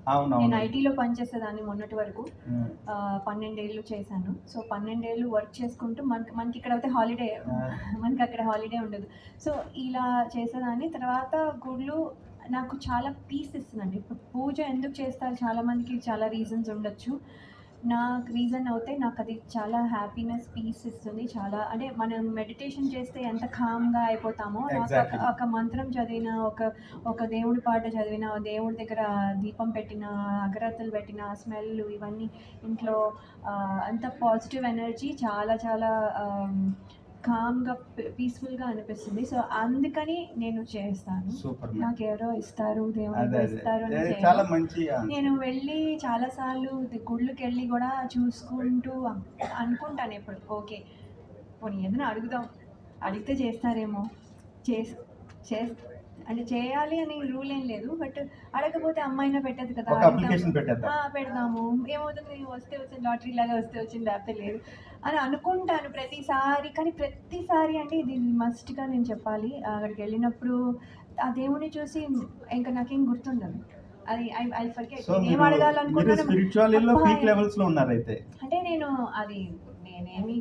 నేను అవునవును. ఐటీలో పనిచేసేదాన్ని మొన్నటి వరకు. హ్మ్. 12 ఏళ్ళు చేశాను. సో, 12 ఏళ్ళు వర్క్ చేసుకుంటూ మనకిక్కడైతే హాలిడే ఆ! మనకక్కడ హాలిడే ఉండదు. సో, ఇలా చేసేదాన్ని. తర్వాత గుళ్ళు నాకు చాలా పీస్ ఇస్తుందండి. ఇప్పుడు పూజ ఎందుకు చేస్తారు చాలా మందికి చాలా రీజన్స్ ఉండొచ్చు. నాకు రీజన్ అయితే నాకది చాలా హ్యాపీనెస్, పీస్ ఇస్తుంది. చాలా అంటే మనం మెడిటేషన్ చేస్తే ఎంత కామ్‌గా అయిపోతామో నాకు ఒక ఎగ్జాక్ట్‌లీ. ఒక మంత్రం చదివిన, ఒక దేవుడి పాట చదివిన, దేవుడి దగ్గర దీపం పెట్టిన, అగరత్తులు పెట్టిన స్మెల్లు ఇవన్నీ ఇంట్లో అంత పాజిటివ్ ఎనర్జీ చాలా చాలా కామ్‌గా, పీస్‌ఫుల్‌గా అనిపిస్తుంది. సో, అందుకని నేను చేస్తాను. Super ma'am. నాకెవరో ఇస్తారు, అదే. దేవుడేదో అదే. ఇస్తారు అని ఇది చేయను. చాలా మంచి నేను ఆన్సర్. వెళ్ళి చాలా సార్లు గుళ్ళకెళ్ళి గూడా చూసుకుంటూ అనుకుంటానెప్పుడు. ఓకే. పోనీ ఏదైనా అడుగుదాం. అడిగితే చేస్తారేమో! చేస్ చేస్ అంటే చేయాలి అని రూల్ ఏం లేదు. బట్ అడగకపోతే అమ్మైనా పెట్టదు కదా! ఒక అడుగుదాము. అప్లికేషన్ పెట్టేద్దాం. పెడదాము. ఏమవుతుంది వస్తే వచ్చింది లాటరీలాగా వస్తే వచ్చింది లేకపోతే లేదు అని అనుకుంటాను ప్రతిసారి. కానీ ప్రతిసారి అంటే ఇది మస్ట్‌గా నేను చెప్పాలి. అక్కడికెళ్ళినప్పుడు ఆ దేవుడిని చూసి ఇంక నాకేం గుర్తుండదు. అది ఐ ఫర్గెట్ సో, నేనేం మీరు అడగాలనుకున్నానో స్పిరిచువాలిటీలో అబ్బా! పీక్ లెవెల్స్‌లో ఉన్నారైతే. అంటే నేను అది నేనేమి